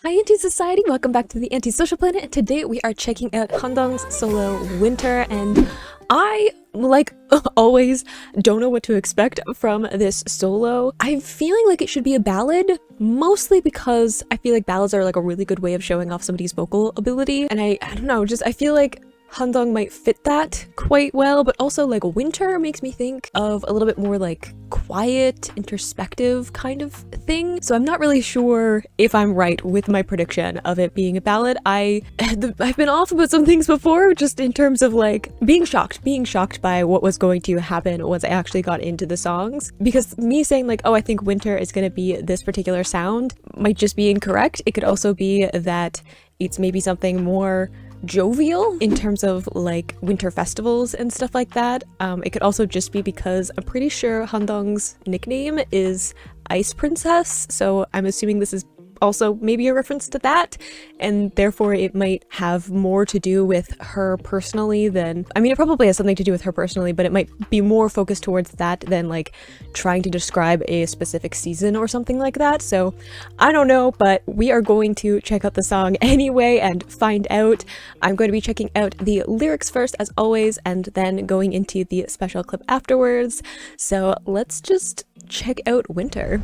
Hi Anti-Society, welcome back to the Anti-Social Planet. Today we are checking out Handong's solo Winter, and I, like always, don't know what to expect from this solo. I'm feeling like it should be a ballad, mostly because I feel like ballads are like a really good way of showing off somebody's vocal ability, and I don't know, I feel like Handong might fit that quite well, but also like Winter makes me think of a little bit more like quiet, introspective kind of thing. So I'm not really sure if I'm right with my prediction of it being a ballad. I've been off about some things before, just in terms of like being shocked by what was going to happen once I actually got into the songs. Because me saying like, oh, I think Winter is going to be this particular sound might just be incorrect. It could also be that it's maybe something more jovial in terms of like winter festivals and stuff like that. It could also just be because I'm pretty sure Handong's nickname is Ice Princess, so I'm assuming this is also maybe a reference to that, and therefore it might have more to do with her personally than, I mean, it probably has something to do with her personally, but it might be more focused towards that than like trying to describe a specific season or something like that. So I don't know, but we are going to check out the song anyway and find out. I'm going to be checking out the lyrics first, as always, and then going into the special clip afterwards. So let's just check out Winter.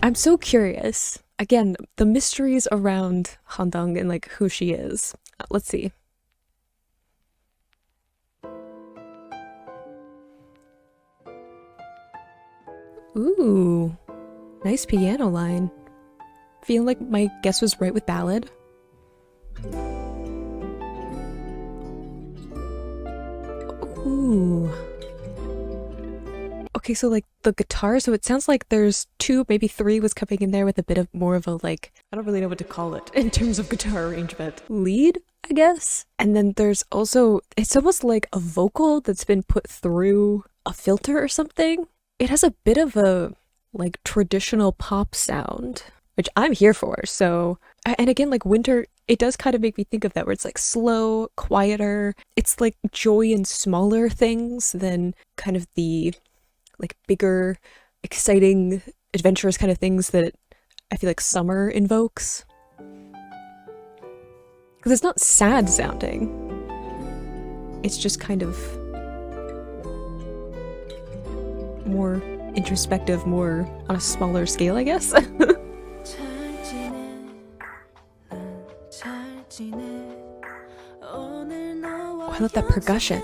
I'm so curious. Again, the mysteries around Handong and like who she is. Let's see. Ooh, nice piano line. Feeling like my guess was right with ballad. Ooh. Okay, so like the guitar, so it sounds like there's two, maybe three was coming in there with a bit of more of a like, I don't really know what to call it in terms of guitar arrangement. Lead, I guess? And then there's also, it's almost like a vocal that's been put through a filter or something. It has a bit of a like traditional pop sound, which I'm here for. So, and again, like Winter, it does kind of make me think of that, where it's like slow, quieter. It's like joy in smaller things than kind of the like bigger, exciting, adventurous kind of things that I feel like summer invokes. Because it's not sad sounding. It's just kind of more introspective, more on a smaller scale, I guess. Oh, I love that percussion.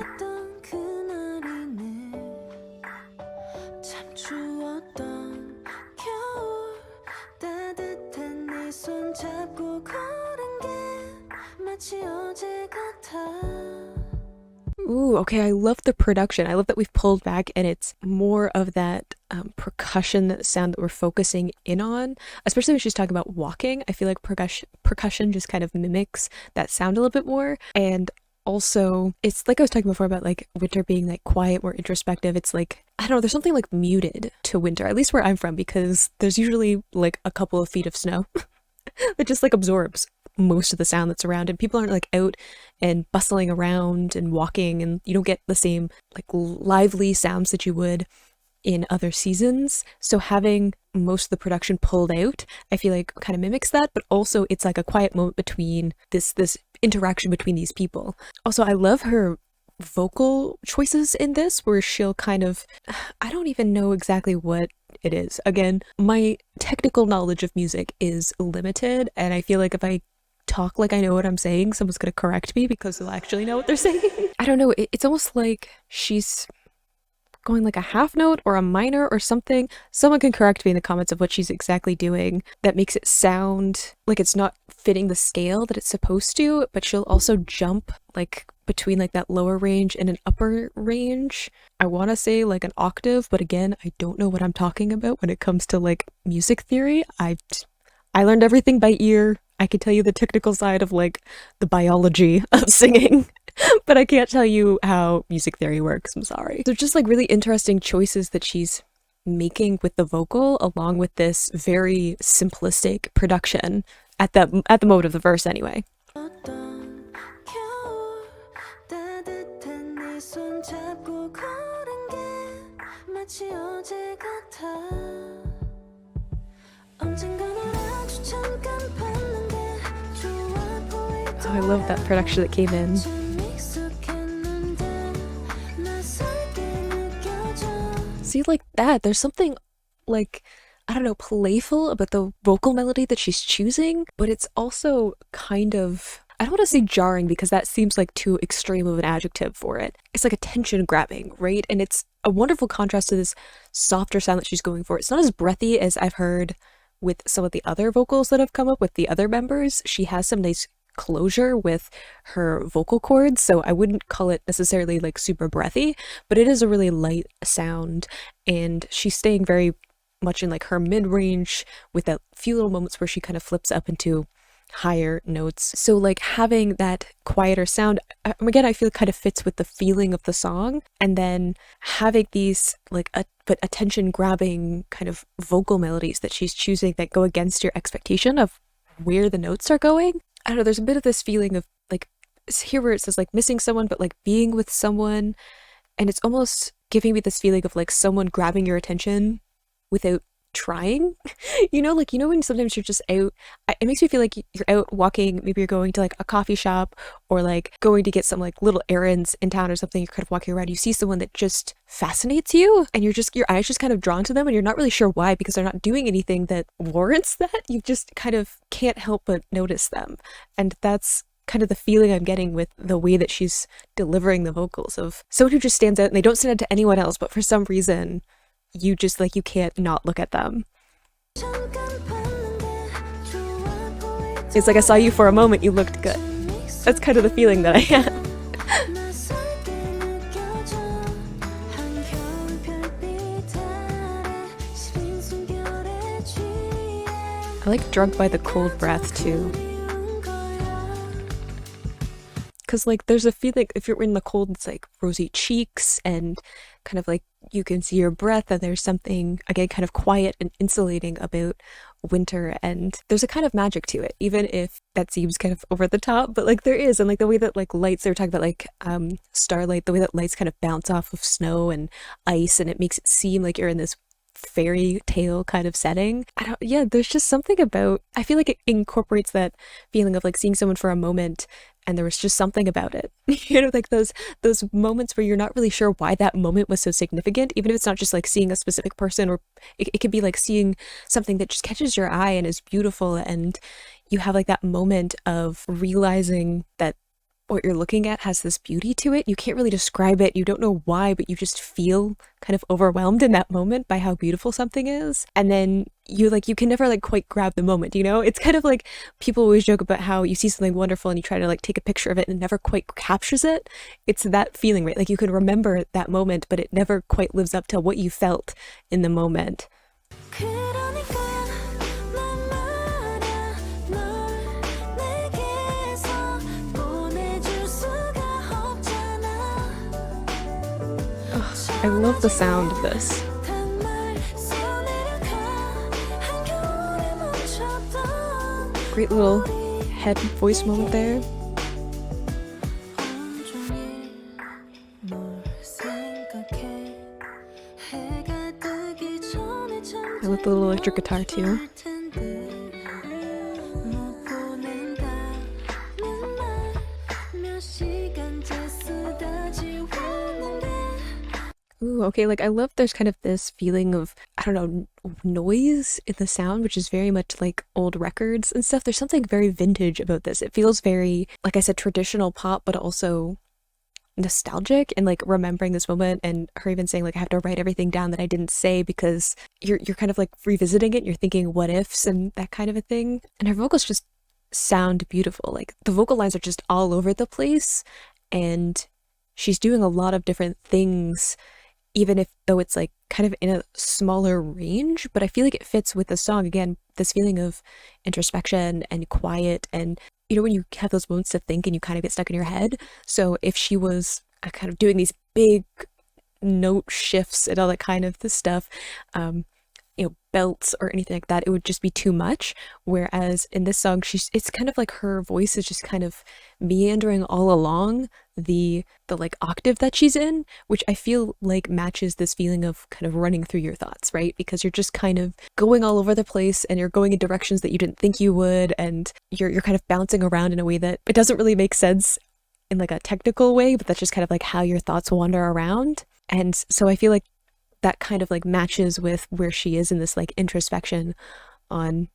Ooh, okay, I love the production. I love that we've pulled back and it's more of that percussion sound that we're focusing in on, especially when she's talking about walking. I feel like percussion just kind of mimics that sound a little bit more. And also, it's like I was talking before about like Winter being like quiet, more introspective. It's like, I don't know, there's something like muted to Winter, at least where I'm from, because there's usually like a couple of feet of snow that just like absorbs most of the sound that's around, and people aren't like out and bustling around and walking, and you don't get the same like lively sounds that you would in other seasons. So having most of the production pulled out, I feel like kind of mimics that, but also it's like a quiet moment between this interaction between these people. Also, I love her vocal choices in this, where she'll kind of, I don't even know exactly what it is. Again, my technical knowledge of music is limited, and I feel like if I talk like I know what I'm saying, someone's gonna correct me because they'll actually know what they're saying. I don't know, it's almost like she's going like a half note or a minor or something. Someone can correct me in the comments of what she's exactly doing that makes it sound like it's not fitting the scale that it's supposed to, but she'll also jump like between like that lower range and an upper range. I want to say like an octave, but again, I don't know what I'm talking about when it comes to like music theory. I learned everything by ear. I could tell you the technical side of like the biology of singing, but I can't tell you how music theory works. I'm sorry. They're just like really interesting choices that she's making with the vocal, along with this very simplistic production at the moment of the verse anyway. Oh, I love that production that came in. See, like that, there's something like, I don't know, playful about the vocal melody that she's choosing, but it's also kind of, I don't want to say jarring because that seems like too extreme of an adjective for it. It's like attention grabbing, right? And it's a wonderful contrast to this softer sound that she's going for. It's not as breathy as I've heard with some of the other vocals that have come up with the other members. She has some nice closure with her vocal cords, so I wouldn't call it necessarily like super breathy, but it is a really light sound, and she's staying very much in like her mid-range with that few little moments where she kind of flips up into higher notes. So like having that quieter sound, again, I feel kind of fits with the feeling of the song, and then having these like but attention grabbing kind of vocal melodies that she's choosing that go against your expectation of where the notes are going. I don't know, there's a bit of this feeling of like, here where it says like missing someone, but like being with someone, and it's almost giving me this feeling of like someone grabbing your attention without trying. Like, when sometimes you're just out, it makes me feel like you're out walking, maybe you're going to like a coffee shop or like going to get some like little errands in town or something, you're kind of walking around, you see someone that just fascinates you and your eyes just kind of drawn to them and you're not really sure why because they're not doing anything that warrants that. You just kind of can't help but notice them. And that's kind of the feeling I'm getting with the way that she's delivering the vocals of someone who just stands out and they don't stand out to anyone else, but for some reason you just like, you can't not look at them. It's like I saw you for a moment, you looked good. That's kind of the feeling that I have. I like Drunk by the Cold Breath too. Because like there's a feeling if you're in the cold, it's like rosy cheeks and kind of like you can see your breath, and there's something again kind of quiet and insulating about winter, and there's a kind of magic to it, even if that seems kind of over the top, but like there is. And like the way that like lights, they were talking about like starlight, the way that lights kind of bounce off of snow and ice, and it makes it seem like you're in this fairy tale kind of setting. Yeah, there's just something about, I feel like it incorporates that feeling of like seeing someone for a moment and there was just something about it. Like those moments where you're not really sure why that moment was so significant, even if it's not just like seeing a specific person, or it could be like seeing something that just catches your eye and is beautiful, and you have like that moment of realizing that what you're looking at has this beauty to it. You can't really describe it. You don't know why, but you just feel kind of overwhelmed in that moment by how beautiful something is. And then you can never like quite grab the moment, It's kind of like people always joke about how you see something wonderful and you try to like take a picture of it and it never quite captures it. It's that feeling, right? Like you can remember that moment, but it never quite lives up to what you felt in the moment. I love the sound of this. Great little head voice moment there. I love the little electric guitar too. Ooh, okay, like I love there's kind of this feeling of, I don't know, noise in the sound, which is very much like old records and stuff. There's something very vintage about this. It feels very, like I said, traditional pop, but also nostalgic, and like remembering this moment, and her even saying like I have to write everything down that I didn't say because you're kind of like revisiting it, you're thinking what ifs and that kind of a thing. And her vocals just sound beautiful. Like the vocal lines are just all over the place, and she's doing a lot of different things, even if though it's like kind of in a smaller range, but I feel like it fits with the song. Again, this feeling of introspection and quiet, and when you have those moments to think and you kind of get stuck in your head. So if she was kind of doing these big note shifts and all that kind of this stuff, belts or anything like that, it would just be too much. Whereas in this song, it's kind of like her voice is just kind of meandering all along the like octave that she's in, which I feel like matches this feeling of kind of running through your thoughts, right? Because you're just kind of going all over the place and you're going in directions that you didn't think you would, and you're kind of bouncing around in a way that it doesn't really make sense in like a technical way, but that's just kind of like how your thoughts wander around. And so I feel like that kind of like matches with where she is in this like introspection on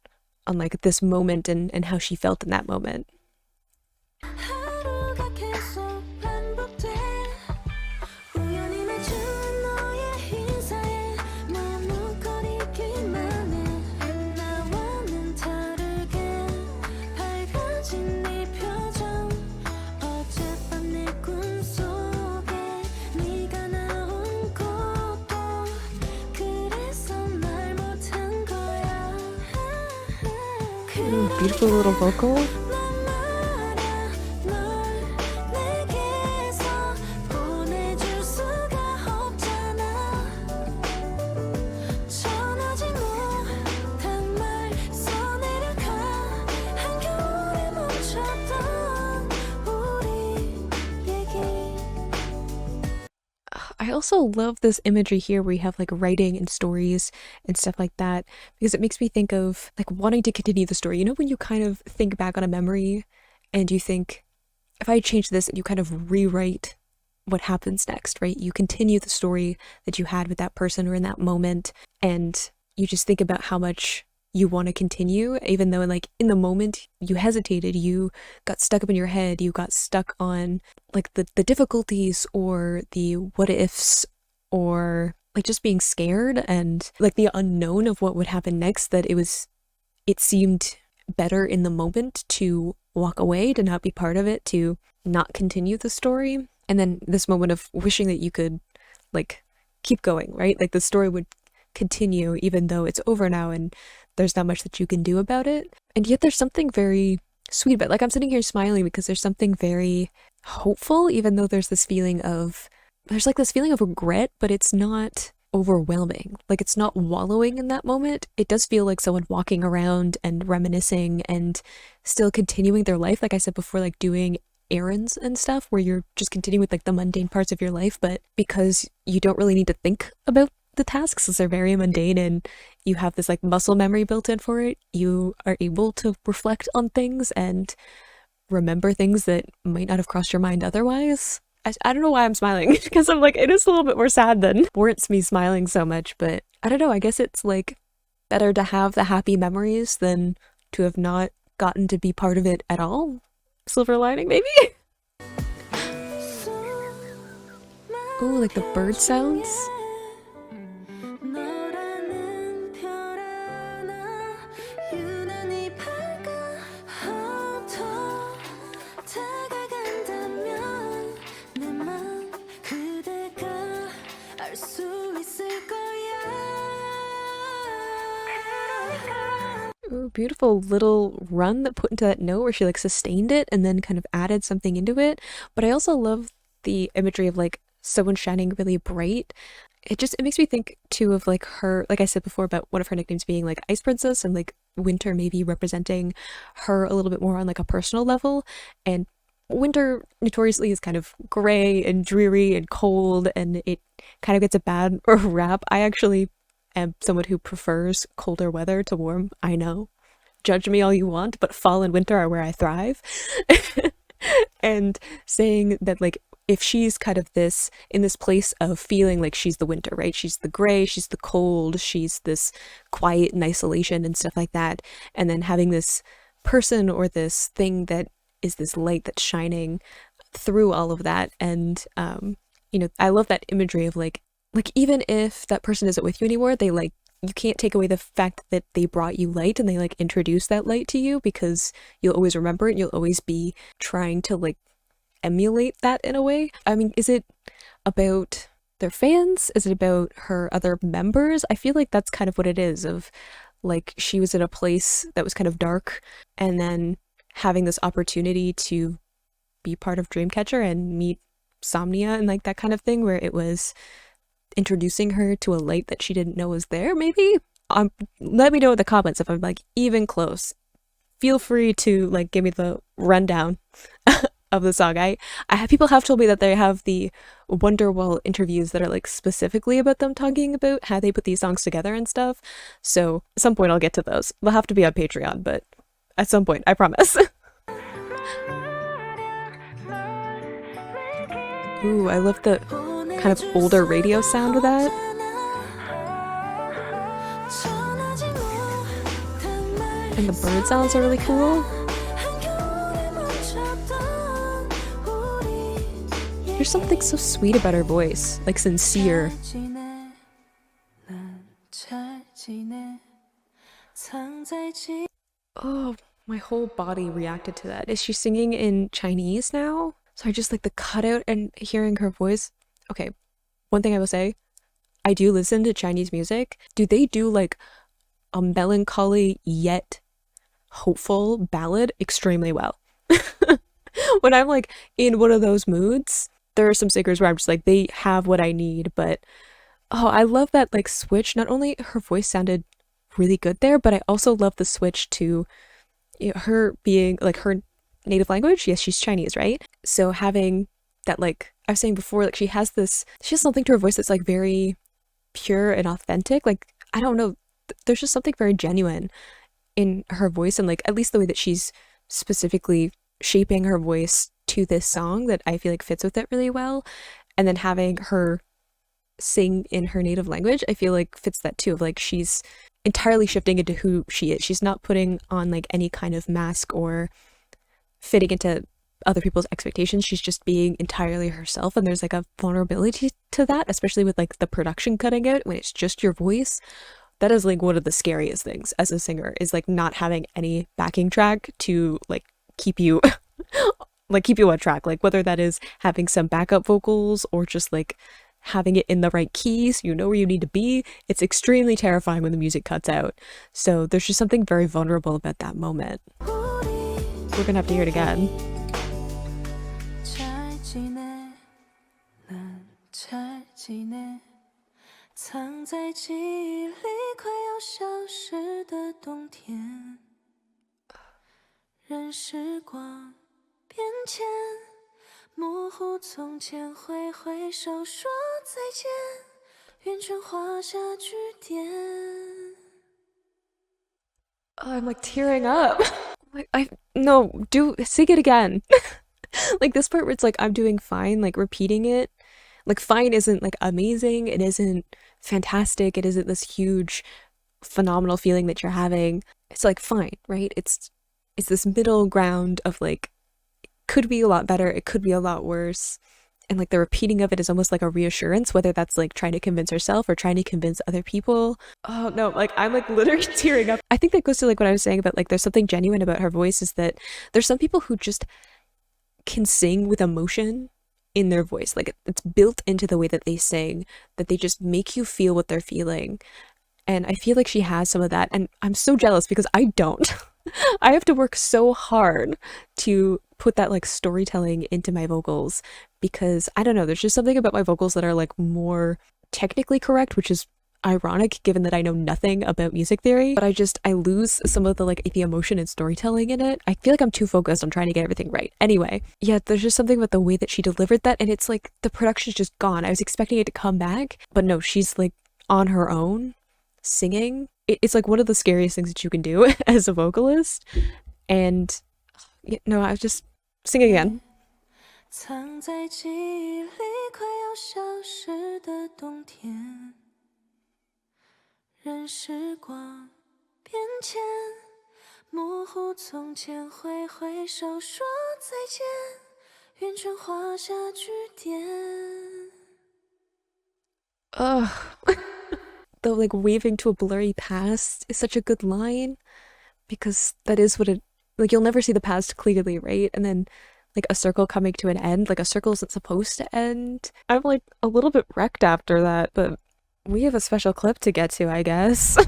like this moment and how she felt in that moment. Ooh, beautiful little vocal. I also love this imagery here where you have like writing and stories and stuff like that, because it makes me think of like wanting to continue the story. You know, when you kind of think back on a memory and you think, if I change this, and you kind of rewrite what happens next, right? You continue the story that you had with that person or in that moment, and you just think about how much you want to continue, even though like in the moment you hesitated, you got stuck up in your head, you got stuck on like the difficulties or the what ifs, or like just being scared and like the unknown of what would happen next, that it seemed better in the moment to walk away, to not be part of it, to not continue the story. And then this moment of wishing that you could like keep going, right? Like the story would continue even though it's over now and there's not much that you can do about it. And yet there's something very sweet about it. Like I'm sitting here smiling because there's something very hopeful, even though there's like this feeling of regret, but it's not overwhelming. Like it's not wallowing in that moment. It does feel like someone walking around and reminiscing and still continuing their life. Like I said before, like doing errands and stuff where you're just continuing with like the mundane parts of your life, but because you don't really need to think about the tasks as they're very mundane and you have this like muscle memory built in for it, you are able to reflect on things and remember things that might not have crossed your mind otherwise. I don't know why I'm smiling because I'm like, it is a little bit more sad than warrants me smiling so much, but I don't know, I guess it's like better to have the happy memories than to have not gotten to be part of it at all. Silver lining, maybe? Oh, like the bird sounds. Ooh, beautiful little run that put into that note where she like sustained it and then kind of added something into it. But I also love the imagery of like someone shining really bright. It makes me think too of like her, like I said before about one of her nicknames being like Ice Princess, and like Winter maybe representing her a little bit more on like a personal level. And Winter notoriously is kind of gray and dreary and cold, and it kind of gets a bad rap. I actually am someone who prefers colder weather to warm. I know. Judge me all you want, but fall and winter are where I thrive. And saying that like if she's kind of this in this place of feeling like she's the winter, right? She's the gray, she's the cold, she's this quiet and isolation and stuff like that. And then having this person or this thing that is this light that's shining through all of that. And I love that imagery of like even if that person isn't with you anymore, they like, you can't take away the fact that they brought you light and they like introduced that light to you, because you'll always remember it and you'll always be trying to like emulate that in a way. I mean, is it about their fans? Is it about her other members? I feel like that's kind of what it is, of like she was in a place that was kind of dark and then having this opportunity to be part of Dreamcatcher and meet Somnia and like that kind of thing, where it was introducing her to a light that she didn't know was there, maybe? Let me know in the comments if I'm like even close. Feel free to like give me the rundown of the song. I have people have told me that they have the Wonderwall interviews that are like specifically about them talking about how they put these songs together and stuff. So at some point I'll get to those. They'll have to be on Patreon, but at some point, I promise. Ooh, I love the kind of older radio sound of that. And the bird sounds are really cool. There's something so sweet about her voice, like sincere. Oh, my whole body reacted to that. Is she singing in Chinese now? So I just like the cutout and hearing her voice. Okay, one thing I will say, I do listen to Chinese music. Do they do like a melancholy yet hopeful ballad extremely well? When I'm like in one of those moods, there are some singers where I'm just like, they have what I need, but oh, I love that like switch. Not only her voice sounded really good there, but I also love the switch to her being like her native language. Yes, she's Chinese, right? So having that, like I was saying before, like she has something to her voice that's like very pure and authentic. Like I don't know, there's just something very genuine in her voice, and like at least the way that she's specifically shaping her voice to this song that I feel like fits with it really well. And then having her sing in her native language, I feel like fits that too, of like she's entirely shifting into who she is. She's not putting on like any kind of mask or fitting into other people's expectations. She's just being entirely herself, and there's like a vulnerability to that, especially with like the production cutting out when it's just your voice. That is like one of the scariest things as a singer, is like not having any backing track to like keep you like keep you on track, like whether that is having some backup vocals or just like having it in the right keys, you know where you need to be. It's extremely terrifying when the music cuts out. So there's just something very vulnerable about that moment. We're gonna have to hear it again. Oh, I'm like tearing up. Like I no, do sing it again. Like this part where it's like I'm doing fine, like repeating it. Like fine isn't like amazing, it isn't fantastic, it isn't this huge phenomenal feeling that you're having. It's like fine, right? It's this middle ground of like could be a lot better, it could be a lot worse. And like the repeating of it is almost like a reassurance, whether that's like trying to convince herself or trying to convince other people. Oh no, like I'm like literally tearing up. I think that goes to like what I was saying about like there's something genuine about her voice, is that there's some people who just can sing with emotion in their voice. Like it's built into the way that they sing, that they just make you feel what they're feeling. And I feel like she has some of that, and I'm so jealous because I don't. I have to work so hard to put that like storytelling into my vocals, because I don't know, there's just something about my vocals that are like more technically correct, which is ironic given that I know nothing about music theory, but I lose some of the like the emotion and storytelling in it. I feel like I'm too focused on trying to get everything right. Anyway, yeah, there's just something about the way that she delivered that, and it's like the production's just gone. I was expecting it to come back, but no, she's like on her own singing. It's like one of the scariest things that you can do as a vocalist. And no, I was just sing again. Ugh. The like waving to a blurry past is such a good line, because that is what it, like you'll never see the past clearly, right? And then like a circle coming to an end, like a circle isn't supposed to end. I'm like a little bit wrecked after that, but we have a special clip to get to, I guess.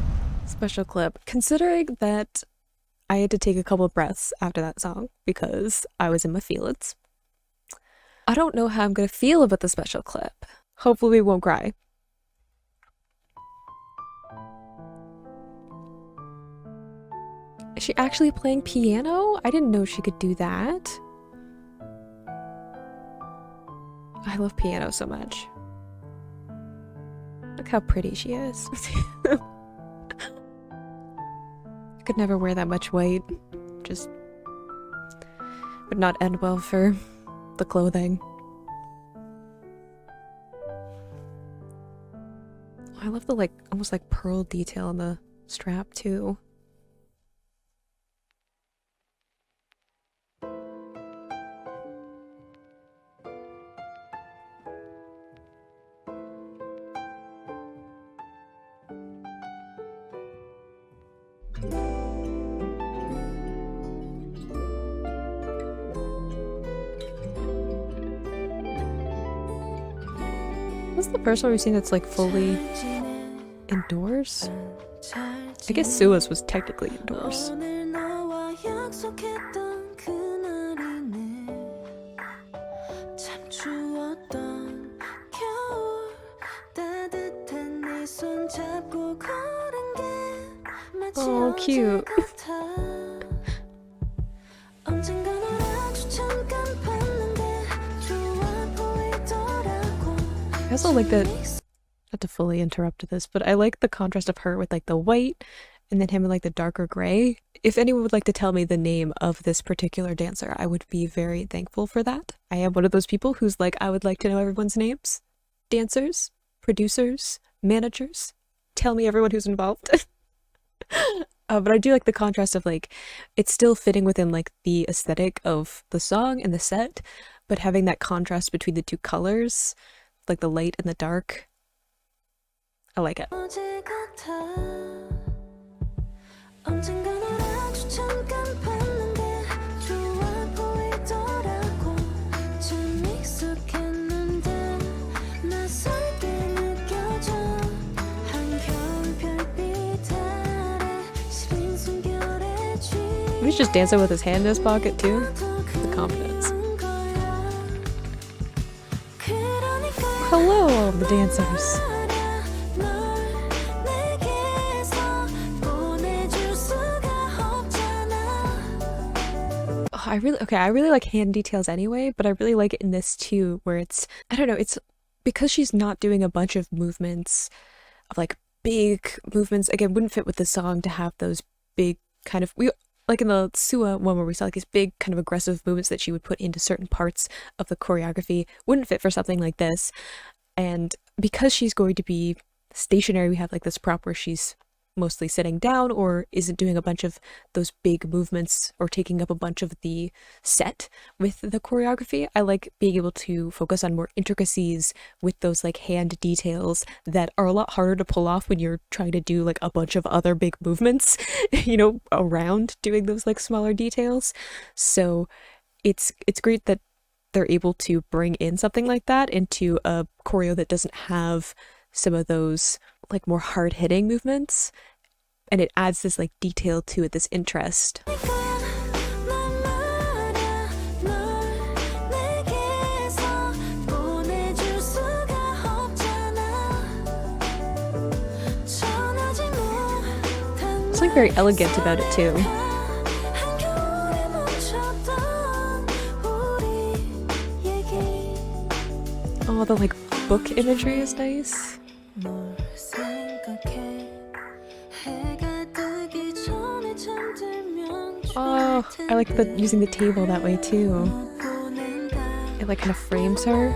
Special clip. Considering that I had to take a couple of breaths after that song because I was in my feelings, I don't know how I'm gonna feel about the special clip. Hopefully we won't cry. Is she actually playing piano? I didn't know she could do that. I love piano so much. Look how pretty she is. I could never wear that much white. Just would not end well for the clothing. I love the almost like pearl detail on the strap too. This is the first one we've seen that's like fully indoors. I guess Sua's was technically indoors. Oh, cute. I also like that, not to fully interrupt this, but I like the contrast of her with like the white and then him with like the darker gray. If anyone would like to tell me the name of this particular dancer, I would be very thankful for that. I am one of those people who's like, I would like to know everyone's names. Dancers, producers, managers. Tell me everyone who's involved. But I do like the contrast of like, it's still fitting within like the aesthetic of the song and the set, but having that contrast between the two colors, like the light and the dark. I like it. He's just dancing with his hand in his pocket too. The confidence. Hello, all the dancers. Oh, I really like hand details anyway, but I really like it in this too, where it's, I don't know, it's because she's not doing a bunch of movements of like big movements. Again, wouldn't fit with the song to have those big kind of, like in the Sua one where we saw like these big kind of aggressive movements that she would put into certain parts of the choreography, wouldn't fit for something like this. And because she's going to be stationary, we have like this prop where she's mostly sitting down or isn't doing a bunch of those big movements or taking up a bunch of the set with the choreography. I like being able to focus on more intricacies with those like hand details that are a lot harder to pull off when you're trying to do like a bunch of other big movements, you know, around doing those like smaller details. So it's great that they're able to bring in something like that into a choreo that doesn't have some of those like more hard-hitting movements, and it adds this like detail to it, this interest. Something very elegant about it too. Oh, the like book imagery is nice. Oh, I like using the table that way too. It like kind of frames her.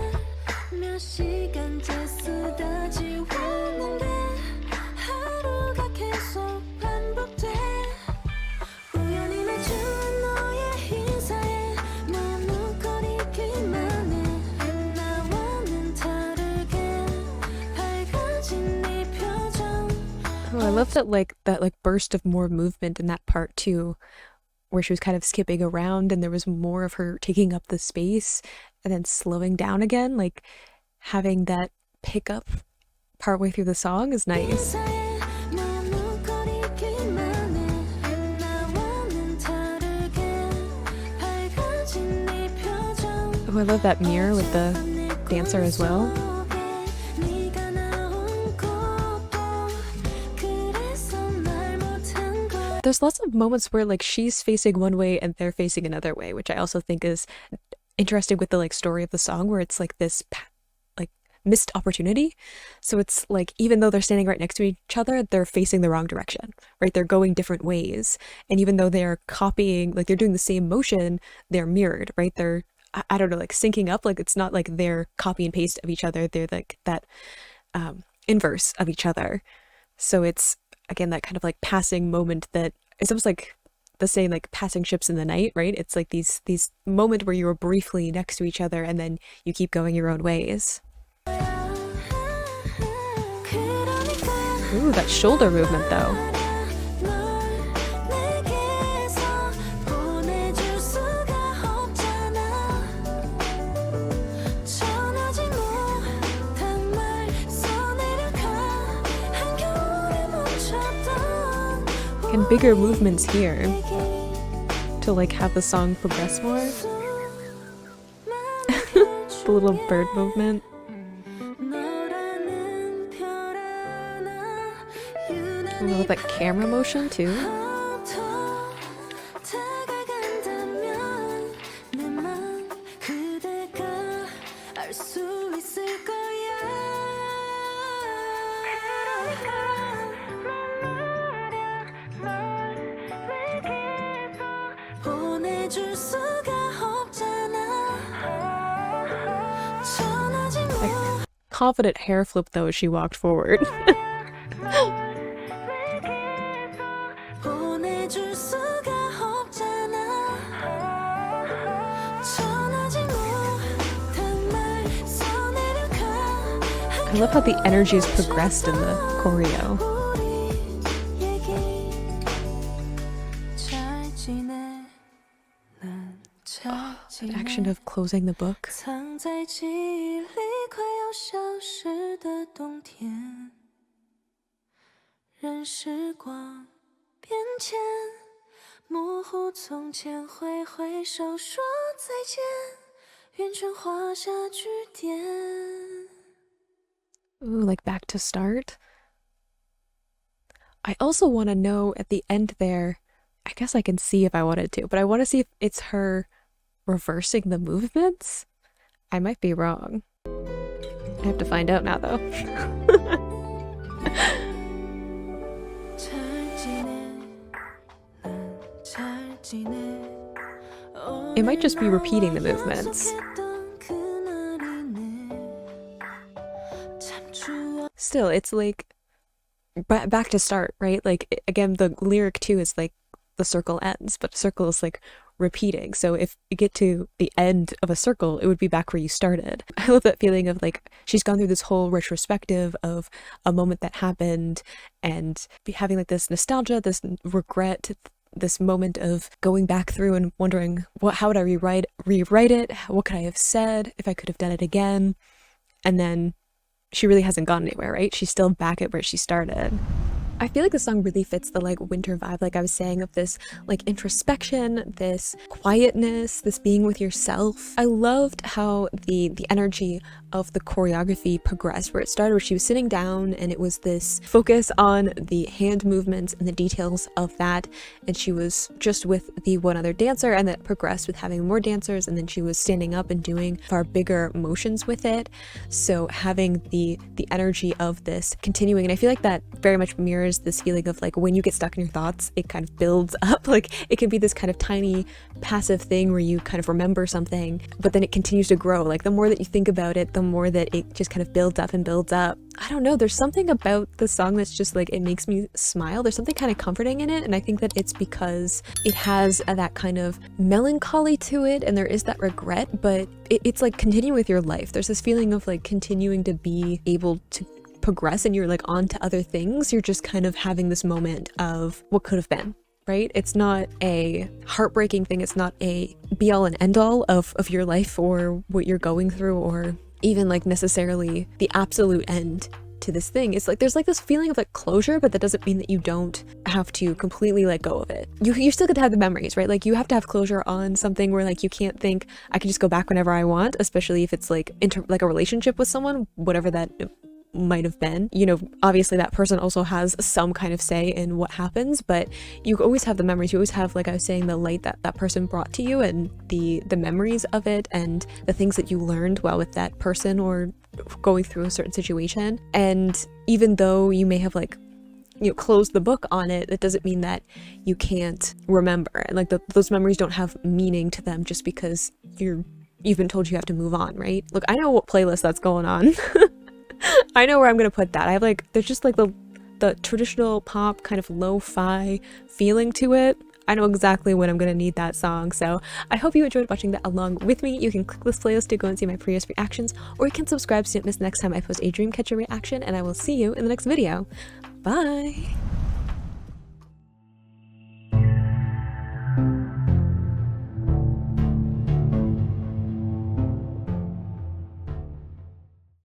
Oh, I love that like burst of more movement in that part too, where she was kind of skipping around and there was more of her taking up the space and then slowing down again. Like having that pickup partway through the song is nice. Oh, I love that mirror with the dancer as well. There's lots of moments where like she's facing one way and they're facing another way, which I also think is interesting with the like story of the song, where it's like this like missed opportunity. So it's like even though they're standing right next to each other, they're facing the wrong direction, right? They're going different ways. And even though they're copying, like they're doing the same motion, they're mirrored, right? They're I don't know, like syncing up. Like it's not like they're copy and paste of each other. They're like that inverse of each other. So it's again that kind of like passing moment that it's almost like the saying like passing ships in the night, right? It's like these moment where you were briefly next to each other and then you keep going your own ways. Ooh, that shoulder movement though. And bigger movements here to like have the song progress more. The little bird movement. I love that camera motion too. Confident hair flip though as she walked forward. I love how the energy is progressed in the choreo. Oh, the action of closing the book. Ooh, like back to start. I also want to know at the end there, I guess I can see if I wanted to, but I want to see if it's her reversing the movements. I might be wrong. I have to find out now though. It might just be repeating the movements. Still, it's like back to start, right? Like again, the lyric too is like the circle ends, but circle is like repeating. So if you get to the end of a circle, it would be back where you started. I love that feeling of like she's gone through this whole retrospective of a moment that happened and having like this nostalgia, this regret, this moment of going back through and wondering how would I rewrite it? What could I have said if I could have done it again? And then she really hasn't gone anywhere, right? She's still back at where she started. I feel like the song really fits the like winter vibe, like I was saying, of this like introspection, this quietness, this being with yourself. I loved how the energy of the choreography progressed, where it started where she was sitting down and it was this focus on the hand movements and the details of that, and she was just with the one other dancer, and that progressed with having more dancers, and then she was standing up and doing far bigger motions with it. So having the energy of this continuing, and I feel like that very much mirrors this feeling of like when you get stuck in your thoughts, it kind of builds up. Like it can be this kind of tiny passive thing where you kind of remember something, but then it continues to grow. Like the more that you think about it, the more that it just kind of builds up and builds up. I don't know, there's something about the song that's just like, it makes me smile. There's something kind of comforting in it, and I think that it's because it has that kind of melancholy to it, and there is that regret, but it's like continuing with your life. There's this feeling of like continuing to be able to progress, and you're like on to other things. You're just kind of having this moment of what could have been, right? It's not a heartbreaking thing. It's not a be all and end all of your life or what you're going through, or even like necessarily the absolute end to this thing. It's like there's like this feeling of like closure, but that doesn't mean that you don't have to completely let go of it. You still get to have the memories, right? Like you have to have closure on something where like you can't think I can just go back whenever I want, especially if it's like like a relationship with someone, whatever that might have been. You know, obviously that person also has some kind of say in what happens, but you always have the memories. You always have, like I was saying, the light that that person brought to you, and the memories of it, and the things that you learned while with that person or going through a certain situation. And even though you may have, like, you know, closed the book on it, it doesn't mean that you can't remember. And like those memories don't have meaning to them just because you've been told you have to move on, right? Look, I know what playlist that's going on. I know where I'm gonna put that. I have, like, there's just like the traditional pop kind of lo-fi feeling to it. I know exactly when I'm gonna need that song. So I hope you enjoyed watching that along with me. You can click this playlist to go and see my previous reactions, or you can subscribe so you don't miss next time I post a Dreamcatcher reaction, and I will see you in the next video. Bye!